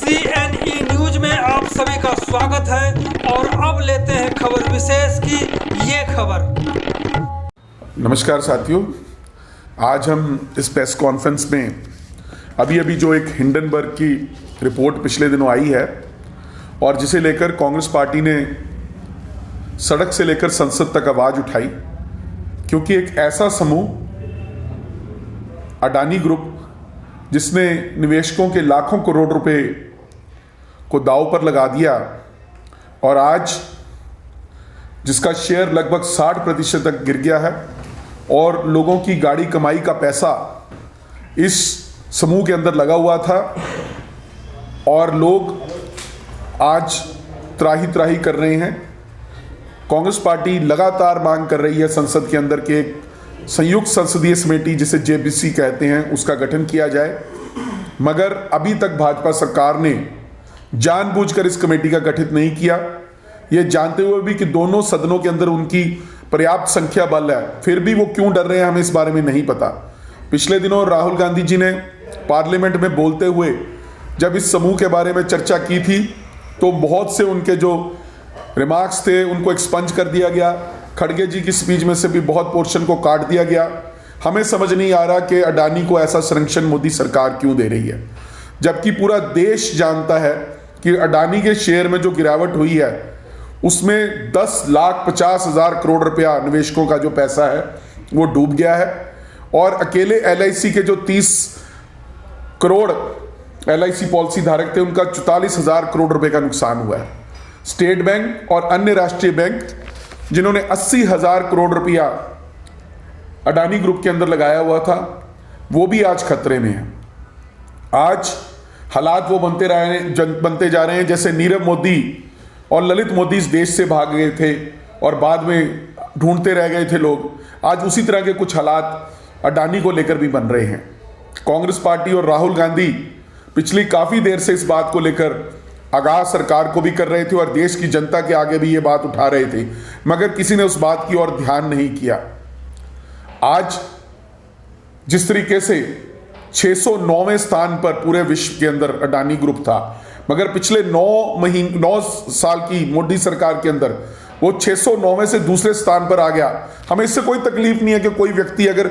CNE news में आप सभी का स्वागत है और अब लेते हैं खबर विशेष की ये खबर। नमस्कार साथियों, आज हम इस प्रेस कॉन्फ्रेंस में अभी जो एक हिंडनबर्ग की रिपोर्ट पिछले दिनों आई है और जिसे लेकर कांग्रेस पार्टी ने सड़क से लेकर संसद तक आवाज उठाई, क्योंकि एक ऐसा समूह अडानी ग्रुप जिसने निवेशकों के लाखों करोड़ रुपए को दांव पर लगा दिया और आज जिसका शेयर लगभग 60% तक गिर गया है और लोगों की गाड़ी कमाई का पैसा इस समूह के अंदर लगा हुआ था और लोग आज त्राही त्राही कर रहे हैं। कांग्रेस पार्टी लगातार मांग कर रही है संसद के अंदर के एक संयुक्त संसदीय समिति जिसे JBC कहते हैं उसका गठन किया जाए, मगर अभी तक भाजपा सरकार ने जानबूझकर इस कमेटी का गठित नहीं किया, ये जानते हुए भी कि दोनों सदनों के अंदर उनकी पर्याप्त संख्या बल है, फिर भी वो क्यों डर रहे हैं हमें इस बारे में नहीं पता। पिछले दिनों राहुल गांधी जी ने पार्लियामेंट में बोलते हुए जब इस समूह के बारे में चर्चा की थी तो बहुत से उनके जो रिमार्क्स थे उनको एक्सपंज कर दिया गया। खड़गे जी की स्पीच में से भी बहुत पोर्शन को काट दिया गया। हमें समझ नहीं आ रहा कि अडानी को ऐसा संरक्षण मोदी सरकार क्यों दे रही है, जबकि पूरा देश जानता है कि अडानी के शेयर में जो गिरावट हुई है उसमें 10,50,000 करोड़ रुपया निवेशकों का जो पैसा है वो डूब गया है और अकेले LIC के जो 30 करोड़ LIC पॉलिसी धारक थे उनका 44,000 करोड़ रुपए का नुकसान हुआ है। स्टेट बैंक और अन्य राष्ट्रीय बैंक जिन्होंने 80,000 करोड़ रुपया अडानी ग्रुप के अंदर लगाया हुआ था वो भी आज खतरे में है। आज हालात वो बनते जा रहे हैं जैसे नीरव मोदी और ललित मोदी इस देश से भाग गए थे और बाद में ढूंढते रह गए थे लोग। आज उसी तरह के कुछ हालात अडानी को लेकर भी बन रहे हैं। कांग्रेस पार्टी और राहुल गांधी पिछली काफी देर से इस बात को लेकर आगाह सरकार को भी कर रहे थे और देश की जनता के आगे भी ये बात उठा रहे थे, मगर किसी ने उस बात की ओर ध्यान नहीं किया। आज जिस तरीके से 609वें स्थान पर पूरे विश्व के अंदर अडानी ग्रुप था, मगर पिछले 9 साल की मोदी सरकार के अंदर वो 609वें से दूसरे स्थान पर आ गया। हमें इससे कोई तकलीफ नहीं है कि कोई व्यक्ति अगर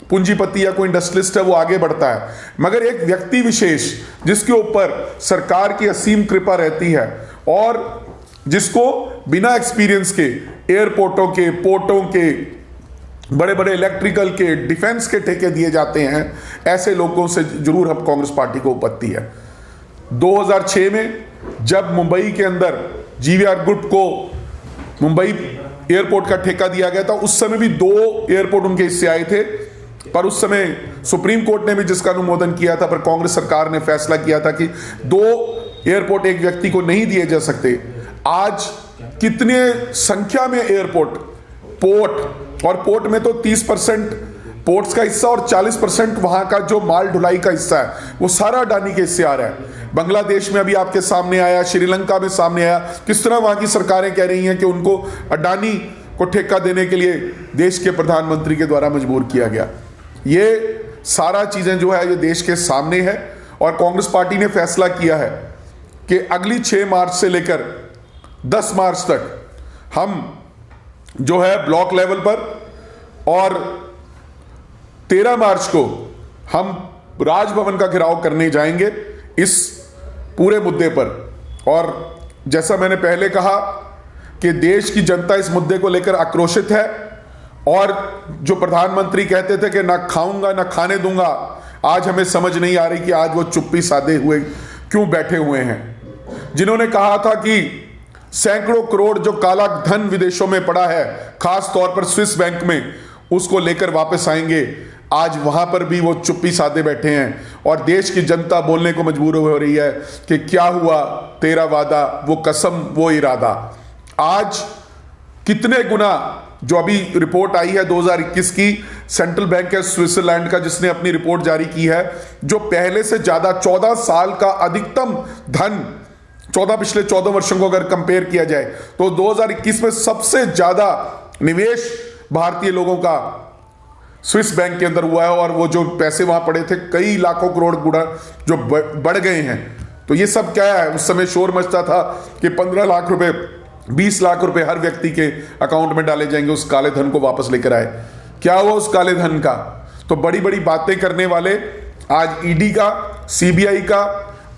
पूंजीपति या कोई इंडस्ट्रियलिस्ट है वो आगे बढ़ता है, मगर एक व्यक्ति विशेष जिसके ऊपर सरकार की असीम कृपा रहती है और जिसको बिना एक्सपीरियंस के एयरपोर्टों के, पोर्टों के, बड़े बड़े इलेक्ट्रिकल के, डिफेंस के ठेके दिए जाते हैं, ऐसे लोगों से जरूर हम कांग्रेस पार्टी को उपत्ति है। 2006 में जब मुंबई के अंदर GVR ग्रुप को मुंबई एयरपोर्ट का ठेका दिया गया था, उस समय भी 2 एयरपोर्ट उनके हिस्से आए थे, पर उस समय सुप्रीम कोर्ट ने भी जिसका अनुमोदन किया था, पर कांग्रेस सरकार ने फैसला किया था कि 2 एयरपोर्ट एक व्यक्ति को नहीं दिए जा सकते। आज कितने संख्या में एयरपोर्ट, पोर्ट, और पोर्ट में तो 30% पोर्ट्स का हिस्सा और 40% वहां का जो माल ढुलाई का हिस्सा है वो सारा अडानी के हिस्से आ रहा है। बांग्लादेश में अभी आपके सामने आया, श्रीलंका में सामने आया, किस तरह वहां की सरकारें कह रही हैं कि उनको अडानी को ठेका देने के लिए देश के प्रधानमंत्री के द्वारा मजबूर किया गया। ये सारा चीजें जो है ये देश के सामने है और कांग्रेस पार्टी ने फैसला किया है कि अगली 6 मार्च से लेकर 10 मार्च तक हम जो है ब्लॉक लेवल पर और 13 मार्च को हम राजभवन का घेराव करने जाएंगे इस पूरे मुद्दे पर। और जैसा मैंने पहले कहा कि देश की जनता इस मुद्दे को लेकर आक्रोशित है और जो प्रधानमंत्री कहते थे कि ना खाऊंगा ना खाने दूंगा, आज हमें समझ नहीं आ रही कि आज वो चुप्पी साधे हुए क्यों बैठे हुए हैं। जिन्होंने कहा था कि सैकड़ों करोड़ जो काला धन विदेशों में पड़ा है, खास तौर पर स्विस बैंक में, उसको लेकर वापस आएंगे, आज वहां पर भी वो चुप्पी साधे बैठे हैं और देश की जनता बोलने को मजबूर हो रही है कि क्या हुआ तेरा वादा, वो कसम वो इरादा। आज कितने गुना जो अभी रिपोर्ट आई है 2021 की सेंट्रल बैंक है स्विट्जरलैंड का जिसने अपनी रिपोर्ट जारी की है, जो पहले से ज्यादा 14 साल का अधिकतम धन, पिछले 14 वर्षों को अगर कंपेयर किया जाए तो 2021 में सबसे ज्यादा निवेश भारतीय लोगों का स्विस बैंक के अंदर हुआ है और वो जो पैसे वहां पड़े थे कई लाखों करोड़ गुना जो बढ़ गए हैं। तो ये सब क्या है? उस समय शोर मचता था कि 15 लाख रुपए 20 लाख रुपए हर व्यक्ति के अकाउंट में डाले जाएंगे, उस काले धन को वापस लेकर आए। क्या हुआ उस काले धन का? तो बड़ी बड़ी बातें करने वाले आज ईडी का, सीबीआई का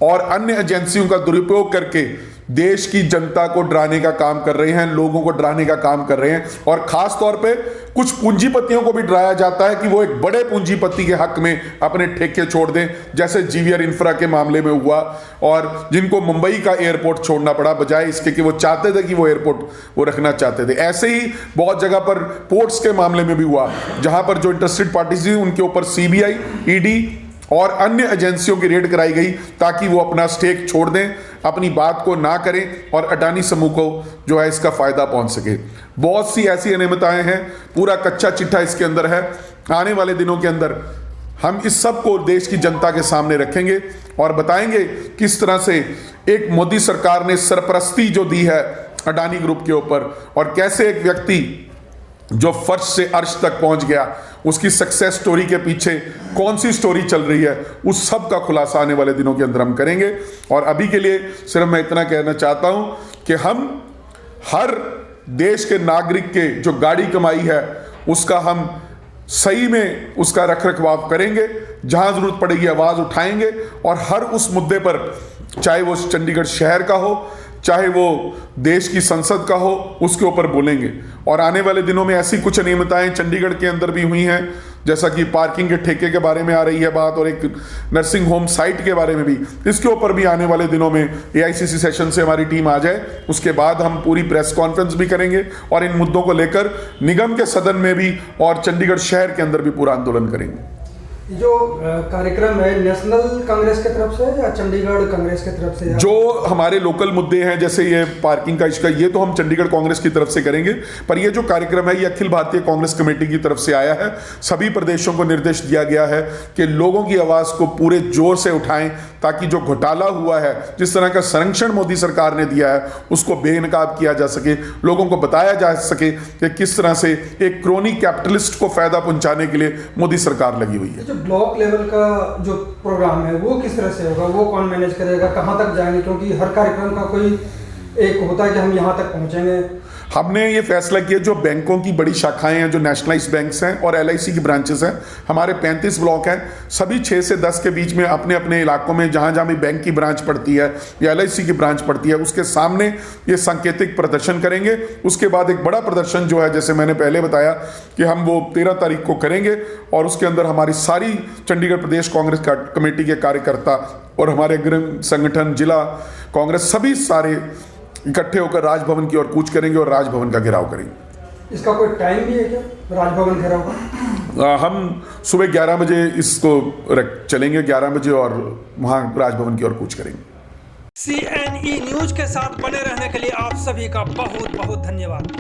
और अन्य एजेंसियों का दुरुपयोग करके देश की जनता को डराने का काम कर रहे हैं, लोगों को डराने का काम कर रहे हैं। और खास तौर पे कुछ पूंजीपतियों को भी डराया जाता है कि वो एक बड़े पूंजीपति के हक में अपने ठेके छोड़ दें, जैसे जीवीआर इंफ्रा के मामले में हुआ, और जिनको मुंबई का एयरपोर्ट छोड़ना पड़ा बजाय इसके कि वो चाहते थे कि वो एयरपोर्ट वो रखना चाहते थे। ऐसे ही बहुत जगह पर पोर्ट्स के मामले में भी हुआ, जहां पर जो इंटरेस्टेड पार्टीज थी उनके ऊपर सीबीआई, ईडी और अन्य एजेंसियों की रेड कराई गई ताकि वो अपना स्टेक छोड़ दें, अपनी बात को ना करें और अडानी समूह को जो है इसका फायदा पहुंच सके। बहुत सी ऐसी अनियमितताएं हैं, पूरा कच्चा चिट्ठा इसके अंदर है। आने वाले दिनों के अंदर हम इस सब को देश की जनता के सामने रखेंगे और बताएंगे किस तरह से एक मोदी सरकार ने सरपरस्ती जो दी है अडानी ग्रुप के ऊपर, और कैसे एक व्यक्ति जो फर्श से अर्श तक पहुंच गया, उसकी सक्सेस स्टोरी के पीछे कौन सी स्टोरी चल रही है, उस सब का खुलासा आने वाले दिनों के अंदर हम करेंगे। और अभी के लिए सिर्फ मैं इतना कहना चाहता हूं कि हम हर देश के नागरिक के जो गाड़ी कमाई है उसका हम सही में उसका रख रखाव करेंगे, जहां जरूरत पड़ेगी आवाज उठाएंगे और हर उस मुद्दे पर, चाहे वो चंडीगढ़ शहर का हो, चाहे वो देश की संसद का हो, उसके ऊपर बोलेंगे। और आने वाले दिनों में ऐसी कुछ अनियमितताएं चंडीगढ़ के अंदर भी हुई हैं, जैसा कि पार्किंग के ठेके के बारे में आ रही है बात, और एक नर्सिंग होम साइट के बारे में भी, इसके ऊपर भी आने वाले दिनों में एआईसीसी सेशन से हमारी टीम आ जाए, उसके बाद हम पूरी प्रेस कॉन्फ्रेंस भी करेंगे और इन मुद्दों को लेकर निगम के सदन में भी और चंडीगढ़ शहर के अंदर भी पूरा आंदोलन करेंगे। जो कार्यक्रम है नेशनल कांग्रेस की तरफ से या चंडीगढ़ कांग्रेस की तरफ से? जो हमारे लोकल मुद्दे हैं जैसे ये पार्किंग का इसका, ये तो हम चंडीगढ़ कांग्रेस की तरफ से करेंगे, पर ये जो कार्यक्रम है ये अखिल भारतीय कांग्रेस कमेटी की तरफ से आया है। सभी प्रदेशों को निर्देश दिया गया है कि लोगों की आवाज को पूरे जोर से उठाएं ताकि जो घोटाला हुआ है, जिस तरह का संरक्षण मोदी सरकार ने दिया है, उसको बेनकाब किया जा सके, लोगों को बताया जा सके कि किस तरह से एक क्रोनी कैपिटलिस्ट को फायदा पहुंचाने के लिए मोदी सरकार लगी हुई है। ब्लॉक लेवल का जो प्रोग्राम है वो किस तरह से होगा, वो कौन मैनेज करेगा, कहाँ तक जाएंगे? क्योंकि हर कार्यक्रम का कोई एक होता है कि हम यहाँ तक पहुँचेंगे। हमने ये फैसला किया, जो बैंकों की बड़ी शाखाएं हैं, जो नेशनलाइज्ड बैंक्स हैं और एलआईसी की ब्रांचेस हैं, हमारे 35 ब्लॉक हैं, सभी 6 से 10 के बीच में अपने अपने इलाकों में जहाँ जहाँ भी बैंक की ब्रांच पड़ती है या एलआईसी की ब्रांच पड़ती है, उसके सामने ये सांकेतिक प्रदर्शन करेंगे। उसके बाद एक बड़ा प्रदर्शन जो है, जैसे मैंने पहले बताया कि हम वो 13 तारीख को करेंगे, और उसके अंदर हमारी सारी चंडीगढ़ प्रदेश कांग्रेस कमेटी के कार्यकर्ता और हमारे अग्रणी संगठन, जिला कांग्रेस, सभी सारे इकट्ठे होकर राजभवन की ओर कूच करेंगे और राजभवन का घेराव करेंगे। इसका कोई टाइम भी है क्या, राजभवन घेराव का? हम सुबह 11 बजे इसको चलेंगे, 11 बजे, और वहां राजभवन की ओर कूच करेंगे। CNE न्यूज के साथ बने रहने के लिए आप सभी का बहुत बहुत धन्यवाद।